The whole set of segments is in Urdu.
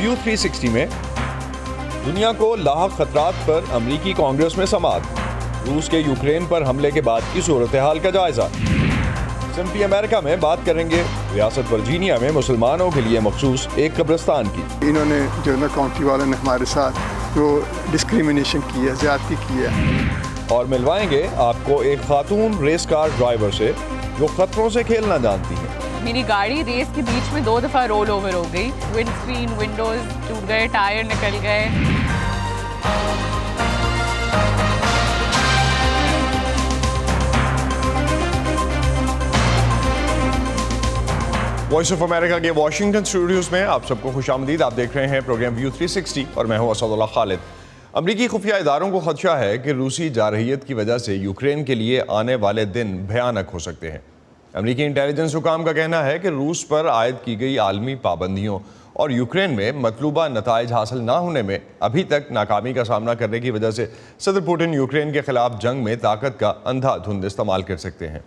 ویو 360 میں دنیا کو لاحق خطرات پر امریکی کانگریس میں سماعت، روس کے یوکرین پر حملے کے بعد کی صورتحال کا جائزہ۔ سمپی امریکہ میں بات کریں گے ریاست ورجینیا میں مسلمانوں کے لیے مخصوص ایک قبرستان کی۔ انہوں نے جو نا کاؤنٹی والوں نے ہمارے ساتھ وہ ڈسکریمنیشن کی ہے، زیادتی کی ہے۔ اور ملوائیں گے آپ کو ایک خاتون ریس کار ڈرائیور سے جو خطروں سے کھیلنا جانتی ہیں۔ میری گاڑی ریس کے بیچ میں 2 دفعہ رول اوور ہو گئی، ونڈ اسکرین ونڈوز ٹوٹ گئے، ٹائر نکل گئے۔ وائس آف امریکہ کے واشنگٹن اسٹوڈیوز میں آپ سب کو خوش آمدید۔ آپ دیکھ رہے ہیں پروگرام ویو 360 اور میں ہوں اسد اللہ خالد۔ امریکی خفیہ اداروں کو خدشہ ہے کہ روسی جارحیت کی وجہ سے یوکرین کے لیے آنے والے دن بھیانک ہو سکتے ہیں۔ امریکی انٹیلیجنس حکام کا کہنا ہے کہ روس پر عائد کی گئی عالمی پابندیوں اور یوکرین میں مطلوبہ نتائج حاصل نہ ہونے میں ابھی تک ناکامی کا سامنا کرنے کی وجہ سے صدر پوٹن یوکرین کے خلاف جنگ میں طاقت کا اندھا دھند استعمال کر سکتے ہیں۔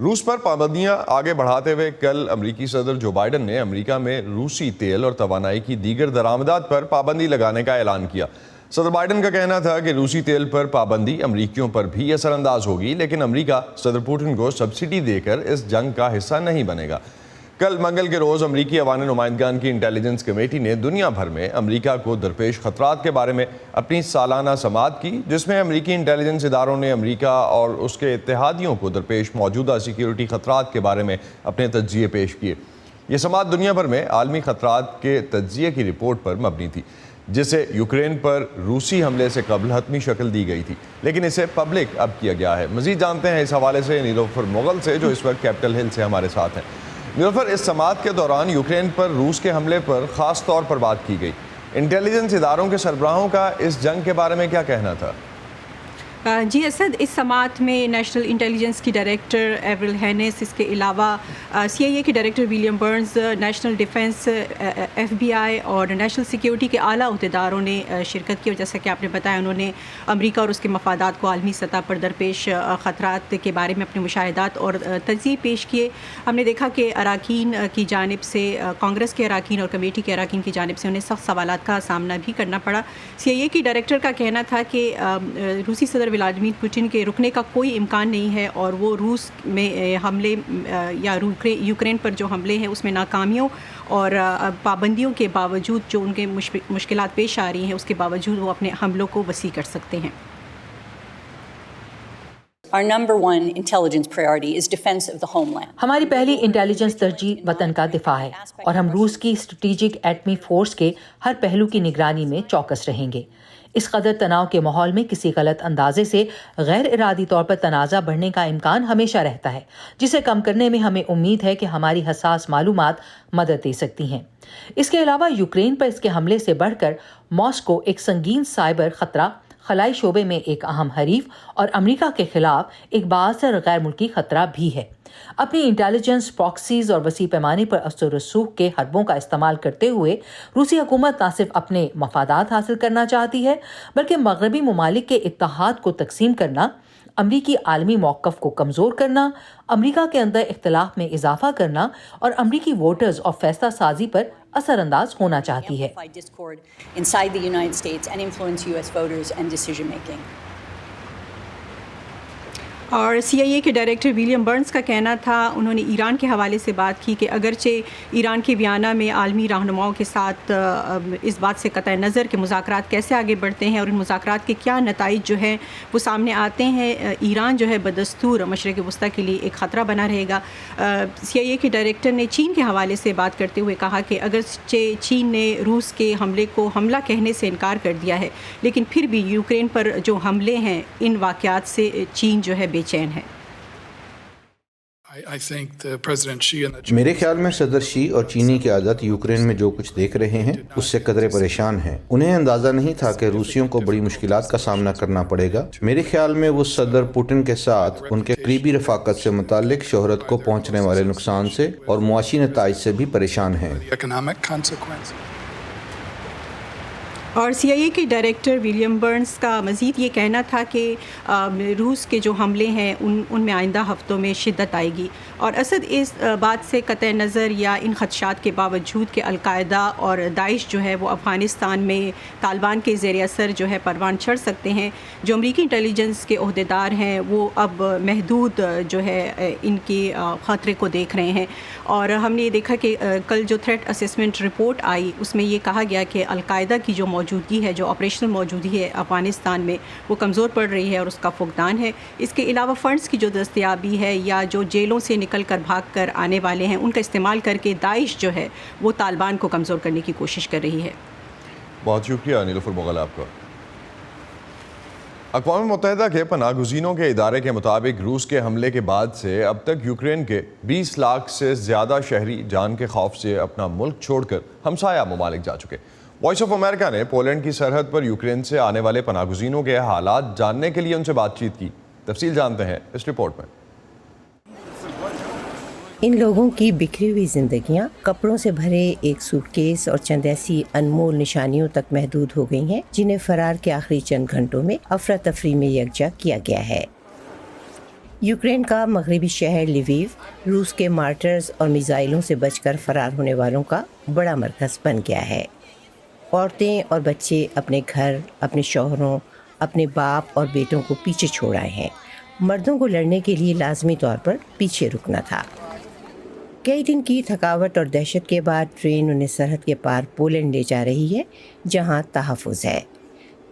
روس پر پابندیاں آگے بڑھاتے ہوئے کل امریکی صدر جو بائیڈن نے امریکہ میں روسی تیل اور توانائی کی دیگر درآمدات پر پابندی لگانے کا اعلان کیا۔ صدر بائیڈن کا کہنا تھا کہ روسی تیل پر پابندی امریکیوں پر بھی اثر انداز ہوگی، لیکن امریکہ صدر پوٹن کو سبسڈی دے کر اس جنگ کا حصہ نہیں بنے گا۔ کل منگل کے روز امریکی ایوان نمائندگان کی انٹیلیجنس کمیٹی نے دنیا بھر میں امریکہ کو درپیش خطرات کے بارے میں اپنی سالانہ سماعت کی، جس میں امریکی انٹیلیجنس اداروں نے امریکہ اور اس کے اتحادیوں کو درپیش موجودہ سیکیورٹی خطرات کے بارے میں اپنے تجزیے پیش کیے۔ یہ سماعت دنیا بھر میں عالمی خطرات کے تجزیے کی رپورٹ پر مبنی تھی، جسے یوکرین پر روسی حملے سے قبل حتمی شکل دی گئی تھی، لیکن اسے پبلک اب کیا گیا ہے۔ مزید جانتے ہیں اس حوالے سے نیلوفر مغل سے، جو اس وقت کیپٹل ہل سے ہمارے ساتھ ہیں۔ نیلوفر، اس سماعت کے دوران یوکرین پر روس کے حملے پر خاص طور پر بات کی گئی۔ انٹیلیجنس اداروں کے سربراہوں کا اس جنگ کے بارے میں کیا کہنا تھا؟ جی اسد، اس سماعت میں نیشنل انٹیلیجنس کی ڈائریکٹر ایورل ہینس، اس کے علاوہ سی آئی اے کے director William Burns, national defence, F B I اور نیشنل سیکیورٹی کے اعلیٰ عہدیداروں نے شرکت کی، اور جیسا کہ آپ نے بتایا انہوں نے امریکہ اور اس کے مفادات کو عالمی سطح پر درپیش خطرات کے بارے میں اپنے مشاہدات اور تجزیے پیش کیے۔ ہم نے دیکھا کہ اراکین کی جانب سے، کانگریس کے اراکین اور کمیٹی کے اراکین کی جانب سے انہیں سخت سوالات کا سامنا بھی کرنا پڑا۔ سی آئی اے کی ڈائریکٹر کا کہنا تھا کہ روسی صدر ولادیمیر پوٹن کے رکنے کا کوئی امکان نہیں ہے، اور وہ روس میں حملے یا یوکرین پر جو حملے ہیں اس میں ناکامیوں اور پابندیوں کے باوجود جو ان کے مشکلات پیش آ رہی ہیں، اس کے باوجود وہ اپنے حملوں کو وسیع کر سکتے ہیں۔ Our number one intelligence priority is defense of the homeland. ہماری پہلی انٹیلیجنس ترجیح وطن کا دفاع ہے، اور ہم روس کی اسٹریٹجک ایٹمی فورس کے ہر پہلو کی نگرانی میں چوکس رہیں گے۔ اس قدر تناؤ کے ماحول میں کسی غلط اندازے سے غیر ارادی طور پر تنازع بڑھنے کا امکان ہمیشہ رہتا ہے، جسے کم کرنے میں ہمیں امید ہے کہ ہماری حساس معلومات مدد دے سکتی ہیں۔ اس کے علاوہ یوکرین پر اس کے حملے سے بڑھ کر ماسکو ایک سنگین سائبر خطرہ، خلائی شعبے میں ایک اہم حریف اور امریکہ کے خلاف ایک بااثر غیر ملکی خطرہ بھی ہے۔ اپنی انٹیلیجنس، پراکسیز اور وسیع پیمانے پر اثر و رسوخ کے حربوں کا استعمال کرتے ہوئے روسی حکومت نہ صرف اپنے مفادات حاصل کرنا چاہتی ہے، بلکہ مغربی ممالک کے اتحاد کو تقسیم کرنا، امریکی عالمی موقف کو کمزور کرنا، امریکہ کے اندر اختلاف میں اضافہ کرنا اور امریکی ووٹرز اور فیصلہ سازی پر اثر انداز ہونا چاہتی ہے۔ اور سی آئی اے کے ڈائریکٹر ولیم برنز کا کہنا تھا، انہوں نے ایران کے حوالے سے بات کی کہ اگرچہ ایران کے ویانا میں عالمی رہنماؤں کے ساتھ اس بات سے قطع نظر کہ مذاکرات کیسے آگے بڑھتے ہیں اور ان مذاکرات کے کیا نتائج جو ہیں وہ سامنے آتے ہیں، ایران جو ہے بدستور مشرق وسطیٰ کے لیے ایک خطرہ بنا رہے گا۔ سی آئی اے کے ڈائریکٹر نے چین کے حوالے سے بات کرتے ہوئے کہا کہ اگرچہ چین نے روس کے حملے کو حملہ کہنے سے انکار کر دیا ہے، لیکن پھر بھی یوکرین پر جو حملے ہیں ان واقعات سے چین جو ہے بے چین ہے۔ میرے خیال میں صدر شی اور چینی قیادت یوکرین میں جو کچھ دیکھ رہے ہیں اس سے قدرے پریشان ہیں۔ انہیں اندازہ نہیں تھا کہ روسیوں کو بڑی مشکلات کا سامنا کرنا پڑے گا۔ میرے خیال میں وہ صدر پوٹن کے ساتھ ان کے قریبی رفاقت سے متعلق شہرت کو پہنچنے والے نقصان سے اور معاشی نتائج سے بھی پریشان ہیں۔ اور CIA کے ڈائریکٹر ولیم برنز کا مزید یہ کہنا تھا کہ روس کے جو حملے ہیں ان میں آئندہ ہفتوں میں شدت آئے گی، اور اسد اس بات سے قطع نظر یا ان خدشات کے باوجود کہ القاعدہ اور داعش جو ہے وہ افغانستان میں طالبان کے زیر اثر جو ہے پروان چڑھ سکتے ہیں، جو امریکی انٹیلیجنس کے عہدیدار ہیں وہ اب محدود جو ہے ان کی خطرے کو دیکھ رہے ہیں۔ اور ہم نے یہ دیکھا کہ کل جو تھریٹ اسسمنٹ رپورٹ آئی اس میں یہ کہا گیا کہ القاعدہ کی جو موجودگی ہے، جو آپریشنل موجودگی ہے افغانستان میں، وہ کمزور پڑ رہی ہے اور اس کا فقدان ہے۔ اس کے علاوہ فنڈز کی جو دستیابی ہے یا جو جیلوں سے نکل کر بھاگ کر آنے والے ہیں ان کا استعمال کر کے داعش جو ہے وہ طالبان کو کمزور کرنے کی کوشش کر رہی ہے۔ بہت شکریہ نیلوفر مغل آپ کا۔ اقوام متحدہ کے پناہ گزینوں کے ادارے کے مطابق روس کے حملے کے بعد سے اب تک یوکرین کے 20 لاکھ سے زیادہ شہری جان کے خوف سے اپنا ملک چھوڑ کر ہمسایہ ممالک جا چکے۔ وائس آف امریکہ نے پولینڈ کی سرحد پر یوکرین سے آنے والے پناہ گزینوں کے حالات جاننے کے لیے ان سے بات چیت کی۔ تفصیل جانتے ہیں اس رپورٹ میں۔ ان لوگوں کی بکھری ہوئی زندگیاں کپڑوں سے بھرے ایک سوٹ کیس اور چند ایسی انمول نشانیوں تک محدود ہو گئی ہیں جنہیں فرار کے آخری چند گھنٹوں میں افراتفری میں یکجا کیا گیا ہے۔ یوکرین کا مغربی شہر لیویو روس کے مارٹرز اور میزائلوں سے بچ کر فرار ہونے والوں کا بڑا مرکز بن گیا ہے۔ عورتیں اور بچے اپنے گھر، اپنے شوہروں، اپنے باپ اور بیٹوں کو پیچھے چھوڑ آئے ہیں۔ مردوں کو لڑنے کے لیے لازمی طور پر پیچھے رکنا تھا۔ کئی دن کی تھکاوٹ اور دہشت کے بعد ٹرین انہیں سرحد کے پار پولینڈ لے جا رہی ہے جہاں تحفظ ہے۔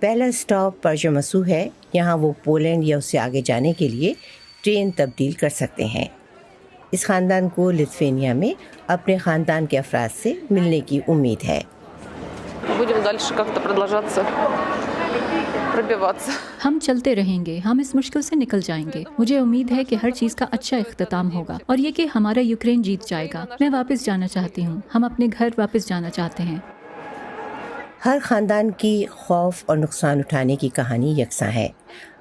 پہلا اسٹاپ پرجمسو ہے، یہاں وہ پولینڈ یا اس سے آگے جانے کے لیے ٹرین تبدیل کر سکتے ہیں۔ اس خاندان کو لتھوینیا میں اپنے خاندان کے افراد سے ملنے کی امید ہے۔ ہم چلتے رہیں گے، ہم اس مشکل سے نکل جائیں گے۔ مجھے امید ہے کہ ہر چیز کا اچھا اختتام ہوگا اور یہ کہ ہمارا یوکرین جیت جائے گا۔ میں واپس جانا چاہتی ہوں، ہم اپنے گھر واپس جانا چاہتے ہیں۔ ہر خاندان کی خوف اور نقصان اٹھانے کی کہانی یکساں ہے۔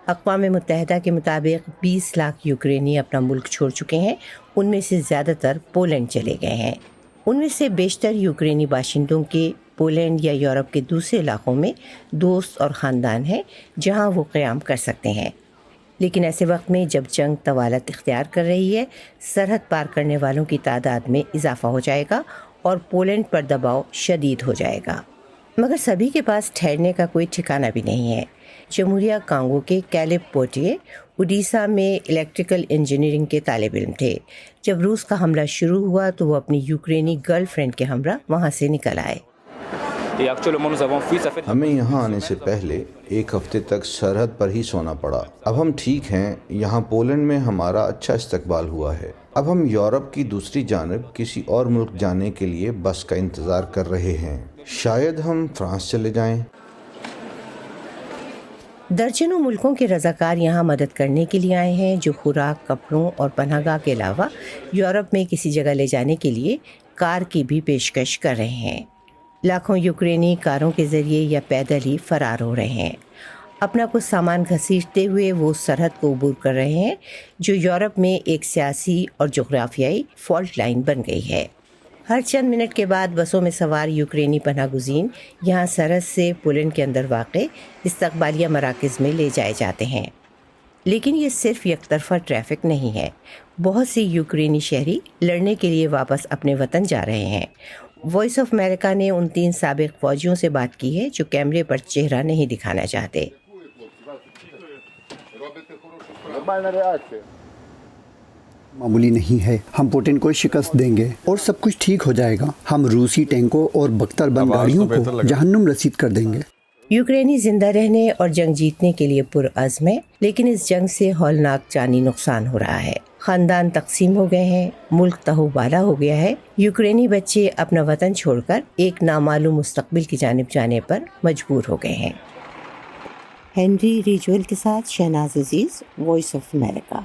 اقوام متحدہ کے مطابق 20 لاکھ یوکرینی اپنا ملک چھوڑ چکے ہیں، ان میں سے زیادہ تر پولینڈ چلے گئے ہیں۔ ان میں سے بیشتر یوکرینی باشندوں کے پولینڈ یا یورپ کے دوسرے علاقوں میں دوست اور خاندان ہیں جہاں وہ قیام کر سکتے ہیں۔ لیکن ایسے وقت میں جب جنگ طوالت اختیار کر رہی ہے، سرحد پار کرنے والوں کی تعداد میں اضافہ ہو جائے گا اور پولینڈ پر دباؤ شدید ہو جائے گا۔ مگر سبھی کے پاس ٹھہرنے کا کوئی ٹھکانہ بھی نہیں ہے۔ جمہوریہ کانگو کے کیلب پوٹیے اڈیسا میں الیکٹریکل انجینئرنگ کے طالب علم تھے۔ جب روس کا حملہ شروع ہوا تو وہ اپنی یوکرینی گرل فرینڈ کے ہمراہ وہاں سے نکل آئے۔ ہمیں یہاں آنے سے پہلے ایک ہفتے تک سرحد پر ہی سونا پڑا۔ اب ہم ٹھیک ہیں، یہاں پولینڈ میں ہمارا اچھا استقبال ہوا ہے۔ اب ہم یورپ کی دوسری جانب کسی اور ملک جانے کے لیے بس کا انتظار کر رہے ہیں۔ شاید ہم فرانس چلے جائیں۔ درجنوں ملکوں کے رضاکار یہاں مدد کرنے کے لیے آئے ہیں، جو خوراک، کپڑوں اور پناہ گاہ کے علاوہ یورپ میں کسی جگہ لے جانے کے لیے کار کی بھی پیشکش کر رہے ہیں۔ لاکھوں یوکرینی کاروں کے ذریعے یا پیدل ہی فرار ہو رہے ہیں۔ اپنا کچھ سامان گھسیٹتے ہوئے وہ سرحد کو عبور کر رہے ہیں جو یورپ میں ایک سیاسی اور جغرافیائی فالٹ لائن بن گئی ہے۔ ہر چند منٹ کے بعد بسوں میں سوار یوکرینی پناہ گزین یہاں سرحد سے پولینڈ کے اندر واقع استقبالیہ مراکز میں لے جائے جاتے ہیں۔ لیکن یہ صرف یک طرفہ ٹریفک نہیں ہے۔ بہت سے یوکرینی شہری لڑنے کے لیے واپس اپنے وطن جا رہے ہیں۔ وائس آف امریکہ نے ان 3 سابق فوجیوں سے بات کی ہے جو کیمرے پر چہرہ نہیں دکھانا چاہتے۔ معمولی نہیں ہے، ہم پوٹن کو شکست دیں گے اور سب کچھ ٹھیک ہو جائے گا۔ ہم روسی ٹینکوں اور بختر بند گاڑیوں کو جہنم رسید کر دیں گے۔ یوکرینی زندہ رہنے اور جنگ جیتنے کے لیے پرعزم ہے، لیکن اس جنگ سے ہولناک جانی نقصان ہو رہا ہے۔ خاندان تقسیم ہو گئے ہیں، ملک تہو بالا ہو گیا ہے۔ یوکرینی بچے اپنا وطن چھوڑ کر ایک نامعلوم مستقبل کی جانب جانے پر مجبور ہو گئے ہیں۔ ہنری ریجول کے ساتھ شہناز عزیز، وائس آف امریکہ۔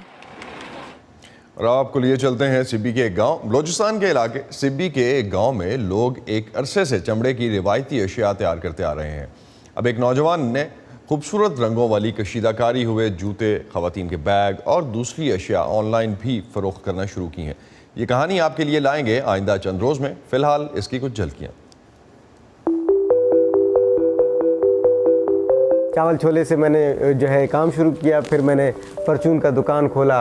اور آپ کو لیے چلتے ہیں سبی کے ایک گاؤں۔ بلوچستان کے علاقے سبی کے ایک گاؤں میں لوگ ایک عرصے سے چمڑے کی روایتی اشیاء تیار کرتے آ رہے ہیں۔ اب ایک نوجوان نے خوبصورت رنگوں والی کشیدہ کاری ہوئے جوتے، خواتین کے بیگ اور دوسری اشیاء آن لائن بھی فروخت کرنا شروع کی ہیں۔ یہ کہانی آپ کے لیے لائیں گے آئندہ چند روز میں، فی الحال اس کی کچھ جھلکیاں۔ چاول چھولے سے میں نے جو ہے کام شروع کیا، پھر میں نے پرچون کا دکان کھولا،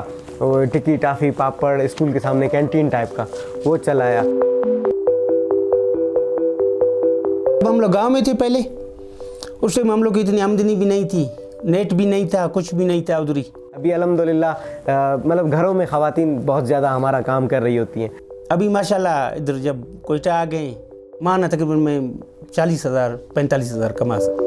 ٹکی ٹافی پاپڑ اسکول کے سامنے کینٹین ٹائپ کا وہ چلایا۔ ہم لوگ گاؤں میں تھے پہلے، اس ٹائم ہم لوگ کی اتنی آمدنی بھی نہیں تھی، نیٹ بھی نہیں تھا، کچھ بھی نہیں تھا ادھر ہی۔ ابھی الحمدللہ مطلب گھروں میں خواتین بہت زیادہ ہمارا کام کر رہی ہوتی ہیں۔ ابھی ماشاءاللہ ادھر جب کوئٹہ آ گئے مانا تقریباً میں 40,000 45,000 کما سکتا۔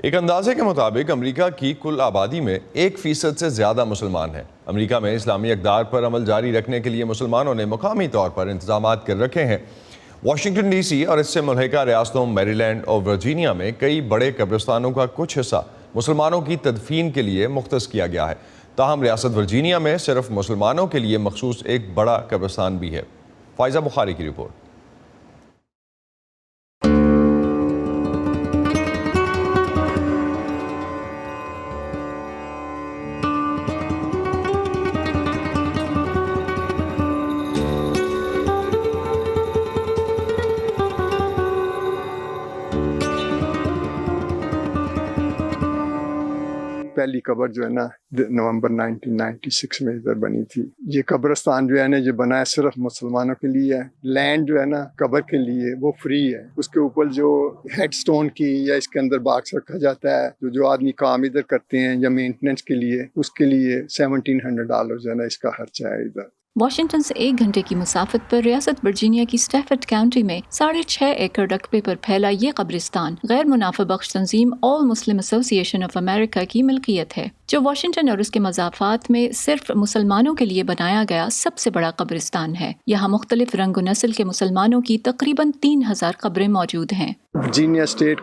ایک اندازے کے مطابق امریکہ کی کل آبادی میں 1% سے زیادہ مسلمان ہیں۔ امریکہ میں اسلامی اقدار پر عمل جاری رکھنے کے لیے مسلمانوں نے مقامی طور پر انتظامات کر رکھے ہیں۔ واشنگٹن ڈی سی اور اس سے ملحقہ ریاستوں میری لینڈ اور ورجینیا میں کئی بڑے قبرستانوں کا کچھ حصہ مسلمانوں کی تدفین کے لیے مختص کیا گیا ہے۔ تاہم ریاست ورجینیا میں صرف مسلمانوں کے لیے مخصوص ایک بڑا قبرستان بھی ہے۔ فائزہ بخاری کی رپورٹ۔ پہلی قبر جو ہے نا نومبر 1996 میں ادھر بنی تھی۔ یہ قبرستان جو ہے نا یہ بنا ہے صرف مسلمانوں کے لیے ہے۔ لینڈ جو ہے نا قبر کے لیے وہ فری ہے۔ اس کے اوپر جو ہیڈ سٹون کی یا اس کے اندر باکس رکھا جاتا ہے جو آدمی کام ادھر کرتے ہیں یا مینٹننس کے لیے، اس کے لیے $1,700 جو ہے نا اس کا خرچہ ہے ادھر۔ واشنگٹن سے 1 گھنٹے کی مسافت پر ریاست ورجینیا کی اسٹیفورڈ کاؤنٹی میں 6.5 ایکڑ رقبے پر پھیلا یہ قبرستان غیر منافع بخش تنظیم آل مسلم ایسوسی ایشن آف امریکہ کی ملکیت ہے، جو واشنگٹن اور اس کے مضافات میں صرف مسلمانوں کے لیے بنایا گیا سب سے بڑا قبرستان ہے۔ یہاں مختلف رنگ و نسل کے مسلمانوں کی تقریباً 3,000 قبریں موجود ہیں۔ ورجینیا اسٹیٹ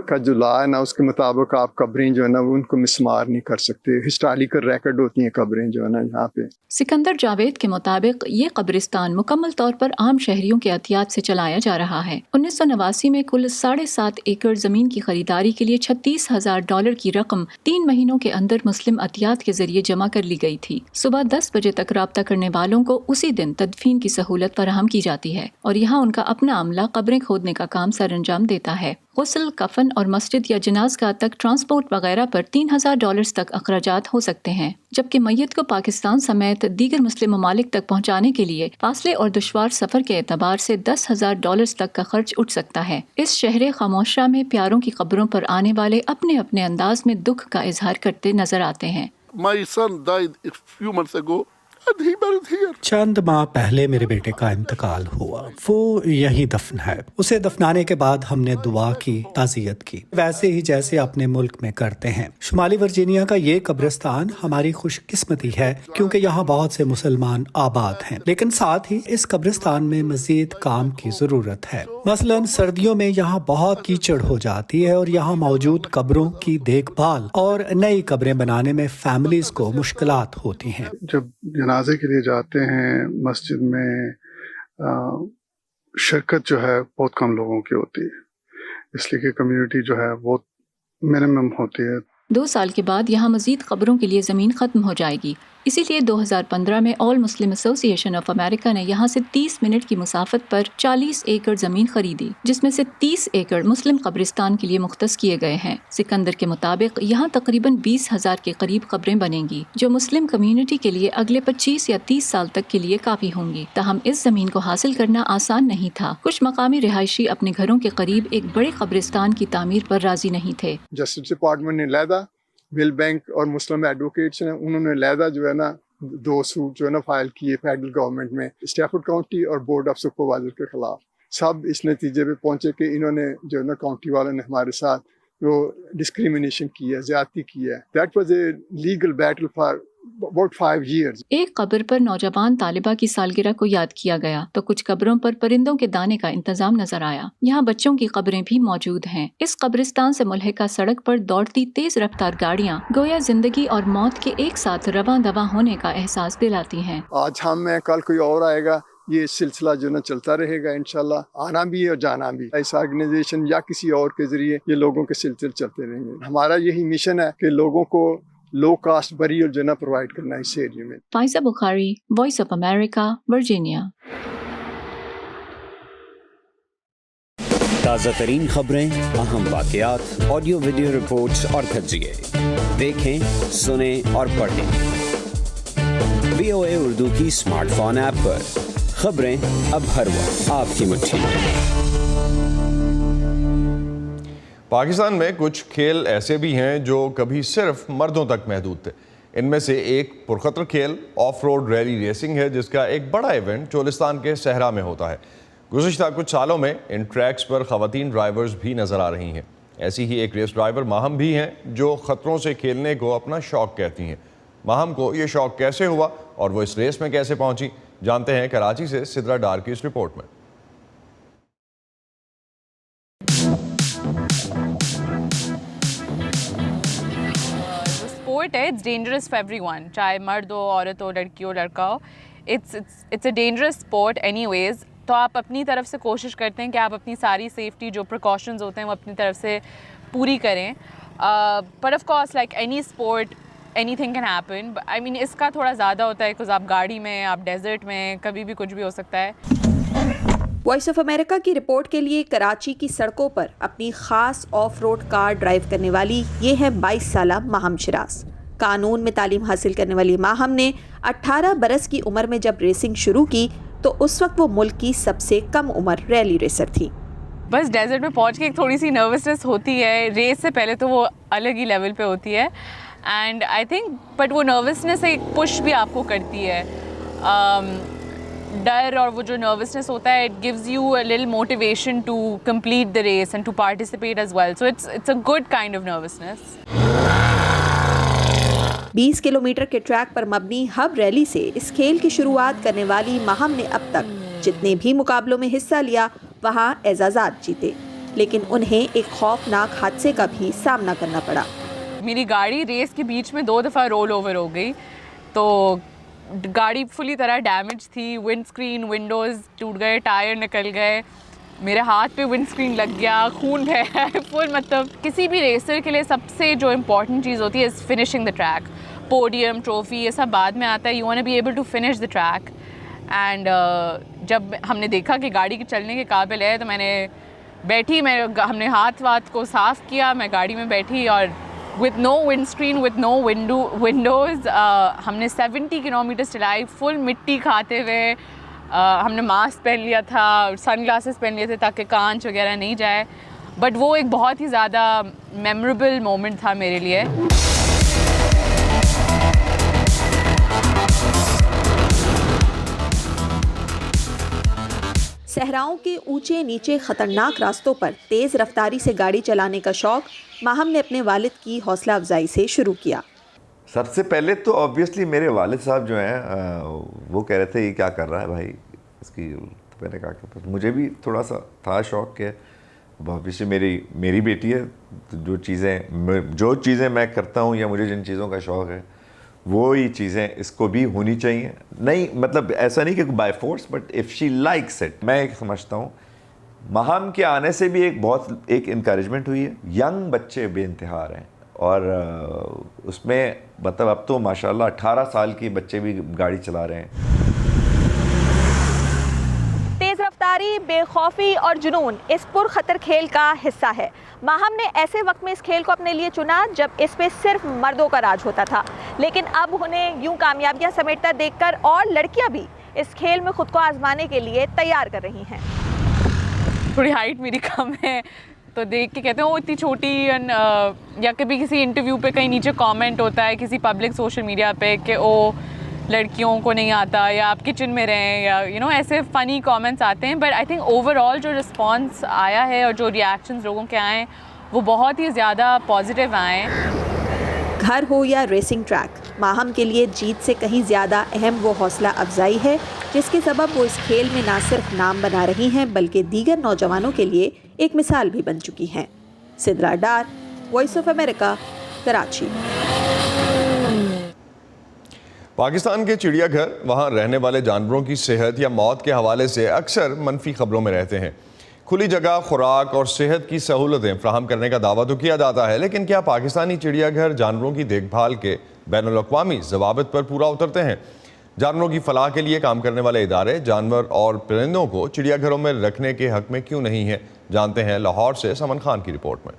کا جو لا ہے نا اس کے مطابق آپ قبریں جو ہے نا وہ ان کو مسمار نہیں کر سکتے، ہسٹوریکل ریکارڈ ہوتی ہیں قبریں جو ہے نا یہاں پہ۔ سکندر جاوید کے مطابق یہ قبرستان مکمل طور پر عام شہریوں کے عطیات سے چلایا جا رہا ہے۔ 1989 میں کل 7.5 ایکڑ زمین کی خریداری کے لیے $36,000 کی رقم 3 مہینوں کے اندر مسلم عطیات کے ذریعے جمع کر لی گئی تھی۔ صبح 10 بجے تک رابطہ کرنے والوں کو اسی دن تدفین کی سہولت فراہم کی جاتی ہے اور یہاں ان کا اپنا عملہ قبریں کھودنے کا کام سر انجام دیتا ہے۔ غسل، کفن اور مسجد یا جنازگاہ تک ٹرانسپورٹ وغیرہ پر $3,000 تک اخراجات ہو سکتے ہیں، جبکہ میت کو پاکستان سمیت دیگر مسلم ممالک تک پہنچانے کے لیے فاصلے اور دشوار سفر کے اعتبار سے $10,000 تک کا خرچ اٹھ سکتا ہے۔ اس شہر خاموشہ میں پیاروں کی قبروں پر آنے والے اپنے اپنے انداز میں دکھ کا اظہار کرتے نظر آتے ہیں۔ My son died a few months ago. چند ماہ پہلے میرے بیٹے کا انتقال ہوا، وہ یہیں دفن ہے۔ اسے دفنانے کے بعد ہم نے دعا کی، تعزیت کی، ویسے ہی جیسے اپنے ملک میں کرتے ہیں۔ شمالی ورجینیا کا یہ قبرستان ہماری خوش قسمتی ہے کیونکہ یہاں بہت سے مسلمان آباد ہیں، لیکن ساتھ ہی اس قبرستان میں مزید کام کی ضرورت ہے۔ مثلاً سردیوں میں یہاں بہت کیچڑ ہو جاتی ہے اور یہاں موجود قبروں کی دیکھ بھال اور نئی قبریں بنانے میں فیملیز کو مشکلات ہوتی ہیں۔ جب جنازے کے لیے جاتے ہیں مسجد میں شرکت جو ہے بہت کم لوگوں کی ہوتی ہے، اس لیے کہ کمیونٹی جو ہے بہت منیمم ہوتی ہے۔ 2 سال کے بعد یہاں مزید قبروں کے لیے زمین ختم ہو جائے گی، اسی لیے 2015 میں آل مسلم ایسوسی ایشن آف امریکہ نے یہاں سے 30 منٹ کی مسافت پر 40 ایکڑ زمین خریدی، جس میں سے 30 ایکڑ مسلم قبرستان کے لیے مختص کیے گئے ہیں۔ سکندر کے مطابق یہاں تقریباً 20,000 کے قریب قبریں بنیں گی، جو مسلم کمیونٹی کے لیے اگلے 25 یا 30 سال تک کے لیے کافی ہوں گی۔ تاہم اس زمین کو حاصل کرنا آسان نہیں تھا۔ کچھ مقامی رہائشی اپنے گھروں کے قریب ایک بڑے قبرستان کی تعمیر پر راضی نہیں تھے۔ جسٹس ڈپارٹمنٹ نے علیحدہ، ول بینک اور مسلم ایڈوکیٹس نے انہوں نے علیحدہ جو ہے نا 2 سوٹ جو ہے نا فائل کیے فیڈرل گورنمنٹ میں، اسٹیفورڈ کاؤنٹی اور بورڈ آف سپروائزر کے خلاف۔ سب اس نتیجے پہ پہنچے کہ انہوں نے جو ہے نا کاؤنٹی والوں نے ہمارے ساتھ وہ ڈسکریمنیشن کی ہے، زیادتی کی ہے۔ That was a legal battle for about 5 years۔ ایک قبر پر نوجوان طالبہ کی سالگرہ کو یاد کیا گیا تو کچھ قبروں پر پرندوں کے دانے کا انتظام نظر آیا۔ یہاں بچوں کی قبریں بھی موجود ہیں۔ اس قبرستان سے ملحقہ سڑک پر دوڑتی تیز رفتار گاڑیاں گویا زندگی اور موت کے ایک ساتھ رواں دواں ہونے کا احساس دلاتی ہیں۔ آج ہم ہیں، کل کوئی اور آئے گا، یہ سلسلہ جو نا چلتا رہے گا انشاءاللہ, آنا بھی اور جانا بھی. اس آرگنائزیشن یا کسی اور کے ذریعے یہ لوگوں کے سلسلے چلتے رہیں گے. ہمارا یہی مشن ہے کہ لوگوں کو لو کاسٹ بریل جو نا پرووائڈ کرنا اس ایریے میں. فائزہ بخاری, وائس آف امریکہ, ورجینیا. تازہ ترین خبریں, اہم واقعات, آڈیو ویڈیو رپورٹس اور تجزیے دیکھیں, سنیں اور پڑھیں VOA اردو کی اسمارٹ فون ایپ پر. خبریں اب ہر وقت آپ کی مٹھی میں. پاکستان میں کچھ کھیل ایسے بھی ہیں جو کبھی صرف مردوں تک محدود تھے. ان میں سے ایک پرخطر کھیل آف روڈ ریلی ریسنگ ہے, جس کا ایک بڑا ایونٹ چولستان کے صحرا میں ہوتا ہے. گزشتہ کچھ سالوں میں ان ٹریکس پر خواتین ڈرائیورز بھی نظر آ رہی ہیں. ایسی ہی ایک ریس ڈرائیور ماہم بھی ہیں جو خطروں سے کھیلنے کو اپنا شوق کہتی ہیں. ماہم کو یہ شوق کیسے ہوا اور وہ اس ریس میں کیسے پہنچی, جانتے ہیں کراچی سے سدرا ڈار کی اس رپورٹ میں. اسپورٹ ہے, it's dangerous for everyone, چاہے مرد ہو, عورت ہو, لڑکی ہو, لڑکا ہو. It's a dangerous sport anyways. تو آپ اپنی طرف سے کوشش کرتے ہیں کہ آپ اپنی ساری سیفٹی جو پریکاشنز ہوتے ہیں وہ اپنی طرف سے پوری کریں. But of course like any sport anything can happen. I mean اس کا تھوڑا زیادہ ہوتا ہے بیکاز آپ گاڑی میں, آپ ڈیزرٹ میں, کبھی بھی کچھ بھی ہو سکتا ہے. وائس آف امریکہ کی رپورٹ کے لیے کراچی کی سڑکوں پر اپنی خاص آف روڈ کار ڈرائیو کرنے والی یہ ہے 22 سالہ ماہم شراز. قانون میں تعلیم حاصل کرنے والی ماہم نے 18 برس کی عمر میں جب ریسنگ شروع کی تو اس وقت وہ ملک کی سب سے کم عمر ریلی ریسر تھی. بس ڈیزرٹ میں پہنچ کے ایک تھوڑی سی نروسنس ہوتی ہے. ریس سے پہلے تو وہ الگ ہی لیول پہ ہوتی ہے اینڈ آئی تھنک بٹ وہ نروسنس ایک پش بھی آپ کو کرتی ہے. ڈر اور وہ جو نروسنس ہوتا ہے it gives you a little motivation to complete the race and to participate as well. So it's a good kind of nervousness. 20 kilometre کے ٹریک پر مبنی ہب ریلی سے اس کھیل کی شروعات کرنے والی ماہم نے اب تک جتنے بھی مقابلوں میں حصہ لیا وہاں اعزازات جیتے, لیکن انہیں ایک خوفناک حادثے کا بھی سامنا کرنا پڑا. میری گاڑی ریس کے بیچ میں 2 دفعہ رول اوور ہو گئی. تو گاڑی فلی طرح ڈیمیج تھی, ونڈ اسکرین, ونڈوز ٹوٹ گئے, ٹائر نکل گئے, میرے ہاتھ پہ ونڈ اسکرین لگ گیا, خون بہہ رہا ہے فل. مطلب کسی بھی ریسر کے لیے سب سے جو امپورٹنٹ چیز ہوتی ہے is finishing the track. Podium, trophy, یہ سب بعد میں آتا ہے. You want to be able to finish the track. And جب ہم نے دیکھا کہ گاڑی کے چلنے کے قابل ہے تو میں نے بیٹھی, ہم نے ہاتھ کو صاف کیا, میں گاڑی میں بیٹھی اور with no windscreen, with no windows, ہم نے 70 کلومیٹر چلائی فل مٹی کھاتے ہوئے. ہم نے ماسک پہن لیا تھا, سن گلاسز پہن لیے تھے تاکہ کانچ وغیرہ نہیں جائے. بٹ وہ ایک بہت ہی زیادہ میموریبل مومنٹ تھا میرے لیے. صحراؤں کے اونچے نیچے خطرناک راستوں پر تیز رفتاری سے گاڑی چلانے کا شوق ماہم نے اپنے والد کی حوصلہ افزائی سے شروع کیا. سب سے پہلے تو آبویسلی میرے والد صاحب جو ہیں وہ کہہ رہے تھے یہ کیا کر رہا ہے بھائی اس کی. تو میں نے کہا کہ مجھے بھی تھوڑا سا تھا شوق کہ آبویسلی میری بیٹی ہے, جو چیزیں میں کرتا ہوں یا مجھے جن چیزوں کا شوق ہے وہی چیزیں اس کو بھی ہونی چاہیے. نہیں مطلب ایسا نہیں کہ by force, but if she likes it. میں ایک سمجھتا ہوں ماہم کے آنے سے بھی ایک انکریجمنٹ ہوئی ہے. ینگ بچے بے انتہا رہے ہیں اور اس میں مطلب اب تو ماشاءاللہ 18 سال کے بچے بھی گاڑی چلا رہے ہیں. تیز رفتاری, بے خوفی اور جنون اس پرخطر کھیل کا حصہ ہے. ماہم نے ایسے وقت میں اس کھیل کو اپنے لیے چنا جب اس پہ صرف مردوں کا راج ہوتا تھا, لیکن اب انہیں یوں کامیابیاں سمیٹتا دیکھ کر اور لڑکیاں بھی اس کھیل میں خود کو آزمانے کے لیے تیار کر رہی ہیں. تھوڑی ہائٹ میری کم ہے تو دیکھ کے کہتے ہیں وہ اتنی چھوٹی, یا کبھی کسی انٹرویو پہ کہیں نیچے کامنٹ ہوتا ہے کسی پبلک سوشل میڈیا پہ کہ او لڑکیوں کو نہیں آتا یا آپ کچن میں رہیں یا ایسے فنی کامنٹس آتے ہیں. But I think over all جو رسپانس آیا ہے اور جو ریئیکشنز لوگوں کے آئے ہیں وہ بہت ہی زیادہ پازیٹیو آئے ہیں. گھر ہو یا ریسنگ ٹریک, ماہم کے لیے جیت سے کہیں زیادہ اہم وہ حوصلہ افزائی ہے جس کے سبب وہ اس کھیل میں نہ صرف نام بنا رہی ہیں بلکہ دیگر نوجوانوں کے لیے ایک مثال بھی بن چکی ہیں. Sidra Dar, Voice of America, Karachi. Pakistan کے چڑیا گھر وہاں رہنے والے جانوروں کی صحت یا موت کے حوالے سے اکثر منفی خبروں میں رہتے ہیں. کھلی جگہ، خوراک اور صحت کی سہولتیں فراہم کرنے کا دعویٰ تو کیا جاتا ہے، لیکن کیا پاکستانی چڑیا گھر جانوروں کی دیکھ بھال کے بین الاقوامی ضوابط پر پورا اترتے ہیں؟ جانوروں کی فلاح کے لیے کام کرنے والے ادارے جانور اور پرندوں کو چڑیا گھروں میں رکھنے کے حق میں کیوں نہیں ہیں؟ جانتے ہیں لاہور سے سمن خان کی رپورٹ میں.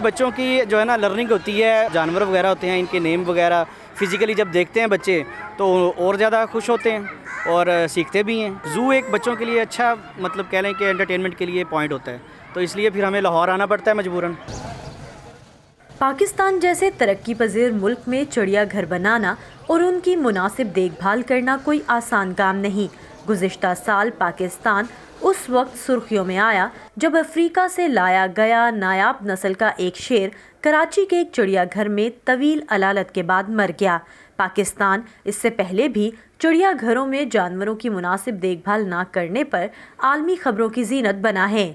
بچوں کی جو ہے نا لرننگ ہوتی ہے، جانور وغیرہ ہوتے ہیں ان کے نیم وغیرہ فزیکلی جب دیکھتے ہیں بچے تو اور زیادہ خوش ہوتے ہیں اور سیکھتے بھی ہیں. زو ایک بچوں کے لیے اچھا مطلب کہہ لیں کہ انٹرٹینمنٹ کے لیے پوائنٹ ہوتا ہے، تو اس لیے پھر ہمیں لاہور آنا پڑتا ہے مجبوراً. پاکستان جیسے ترقی پذیر ملک میں چڑیا گھر بنانا اور ان کی مناسب دیکھ بھال کرنا کوئی آسان کام نہیں. گزشتہ سال پاکستان اس وقت سرخیوں میں آیا جب افریقہ سے لایا گیا نایاب نسل کا ایک شیر کراچی کے ایک چڑیا گھر میں طویل علالت کے بعد مر گیا. پاکستان اس سے پہلے بھی چڑیا گھروں میں جانوروں کی مناسب دیکھ بھال نہ کرنے پر عالمی خبروں کی زینت بنا ہے.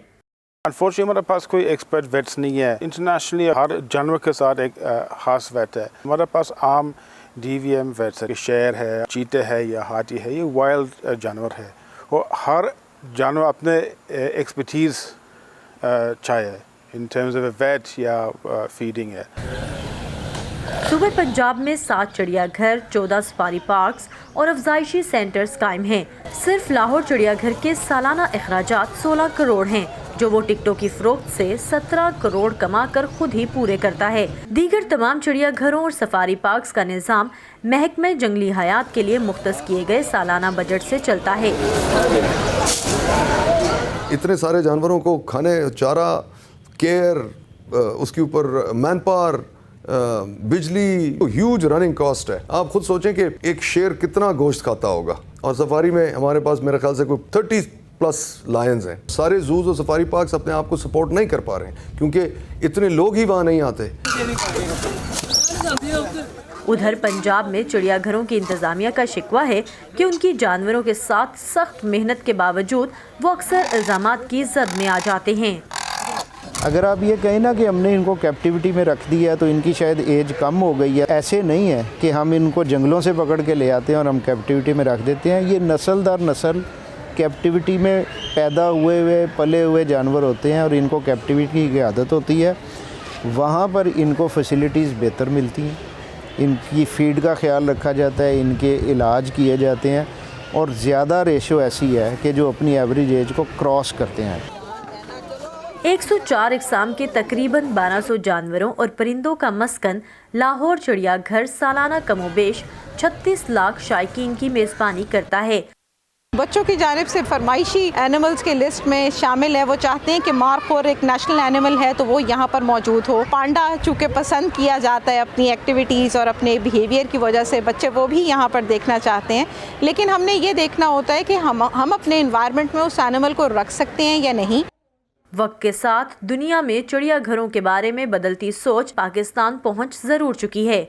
انفارچونیٹلی ہمارے پاس کوئی ایکسپرٹ ویٹس نہیں ہے. انٹرنیشنلی ہر جانور کے ساتھ ایک خاص ویٹ ہے. ہمارے پاس عام DVM ویٹس ہے. شیر ہے، چیتے ہے یا ہاتھی ہے، یہ وائلڈ جانور ہے. وہ ہر جانور اپنے ایکسپرٹیز چاہیے ان ٹرمز آف ویٹ یا فیڈنگ ہے. صوبہ پنجاب میں 7 چڑیا گھر، 14 سفاری پارکس اور افزائشی سینٹرز قائم ہیں. صرف لاہور چڑیا گھر کے سالانہ اخراجات 16 کروڑ ہیں، جو وہ ٹکٹوں کی فروخت سے 17 کروڑ کما کر خود ہی پورے کرتا ہے. دیگر تمام چڑیا گھروں اور سفاری پارکس کا نظام محکمہ جنگلی حیات کے لیے مختص کیے گئے سالانہ بجٹ سے چلتا ہے. اتنے سارے جانوروں کو کھانے، چارہ، کیئر، اس کے اوپر مین پاور، بجلی، ہیوج رننگ کاسٹ ہے. آپ خود سوچیں کہ ایک شیر کتنا گوشت کھاتا ہوگا. اور سفاری میں ہمارے پاس میرے خیال سے کوئی 30+ لائنز ہیں. سارے زوز اور سفاری پارکس اپنے آپ کو سپورٹ نہیں کر پا رہے ہیں کیونکہ اتنے لوگ ہی وہاں نہیں آتے. ادھر پنجاب میں چڑیا گھروں کی انتظامیہ کا شکوہ ہے کہ ان کی جانوروں کے ساتھ سخت محنت کے باوجود وہ اکثر الزامات کی زد میں آ جاتے ہیں. اگر آپ یہ کہیں نا کہ ہم نے ان کو کیپٹیوٹی میں رکھ دیا تو ان کی شاید ایج کم ہو گئی ہے، ایسے نہیں ہے کہ ہم ان کو جنگلوں سے پکڑ کے لے آتے ہیں اور ہم کیپٹیوٹی میں رکھ دیتے ہیں. یہ نسل در نسل کیپٹیوٹی میں پیدا ہوئے پلے ہوئے جانور ہوتے ہیں اور ان کو کیپٹیوٹی کی عادت ہوتی ہے. وہاں پر ان کو فیسلٹیز بہتر ملتی ہیں، ان کی فیڈ کا خیال رکھا جاتا ہے، ان کے علاج کیے جاتے ہیں اور زیادہ ریشو ایسی ہے کہ جو اپنی ایوریج ایج کو کراس کرتے ہیں. 104 اقسام کے تقریباً 1200 جانوروں اور پرندوں کا مسکن لاہور چڑیا گھر سالانہ کم و بیش 36 لاکھ شائقین کی میزبانی کرتا ہے. بچوں کی جانب سے فرمائشی اینیملز کے لسٹ میں شامل ہے. وہ چاہتے ہیں کہ مارخور ایک نیشنل اینیمل ہے تو وہ یہاں پر موجود ہو. پانڈا چونکہ پسند کیا جاتا ہے اپنی ایکٹیویٹیز اور اپنے بیہیویئر کی وجہ سے، بچے وہ بھی یہاں پر دیکھنا چاہتے ہیں. لیکن ہم نے یہ دیکھنا ہوتا ہے کہ ہم اپنے انوائرمنٹ میں اس اینیمل کو رکھ سکتے ہیں یا نہیں. وقت کے ساتھ دنیا میں چڑیا گھروں کے بارے میں بدلتی سوچ پاکستان پہنچ ضرور چکی ہے.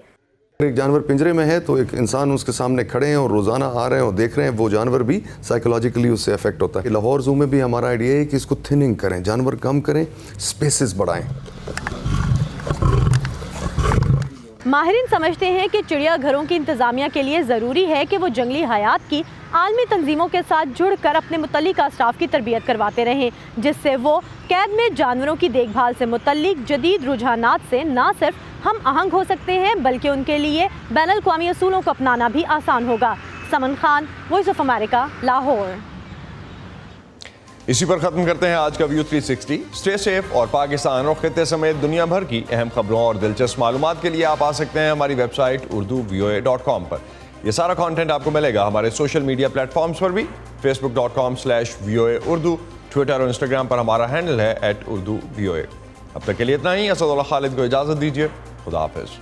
ایک جانور پنجرے میں ہے تو ایک انسان اس کے سامنے کھڑے ہیں اور روزانہ آ رہے ہیں اور دیکھ رہے ہیں، وہ جانور بھی سائیکولوجیکلی اس سے افیکٹ ہوتا ہے. لاہور زو میں بھی ہمارا آئیڈیا ہے کہ اس کو تھننگ کریں، جانور کم کریں، سپیسز بڑھائیں. ماہرین سمجھتے ہیں کہ چڑیا گھروں کی انتظامیہ کے لیے ضروری ہے کہ وہ جنگلی حیات کی عالمی تنظیموں کے ساتھ جڑ کر اپنے متعلقہ اسٹاف کی تربیت کرواتے رہیں، جس سے وہ قید میں جانوروں کی دیکھ بھال سے متعلق جدید رجحانات سے نہ صرف ہم آہنگ ہو سکتے ہیں بلکہ ان کے لیے بین الاقوامی اصولوں کو اپنانا بھی آسان ہوگا. Saman Khan, Voice of America, Lahore. اسی پر ختم کرتے ہیں آج کا ویو 360. اسٹے سیف اور پاکستان اور خطے سمیت دنیا بھر کی اہم خبروں اور دلچسپ معلومات کے لیے آپ آ سکتے ہیں ہماری ویب سائٹ urduvoa.com پر. یہ سارا کانٹینٹ آپ کو ملے گا ہمارے سوشل میڈیا پلیٹ فارمز پر بھی. facebook.com/VOA Urdu، ٹویٹر اور انسٹاگرام پر ہمارا ہینڈل ہے @urduvoa. اب تک کے لیے اتنا ہی. اسد اللہ خالد کو اجازت دیجیے. خدا حافظ.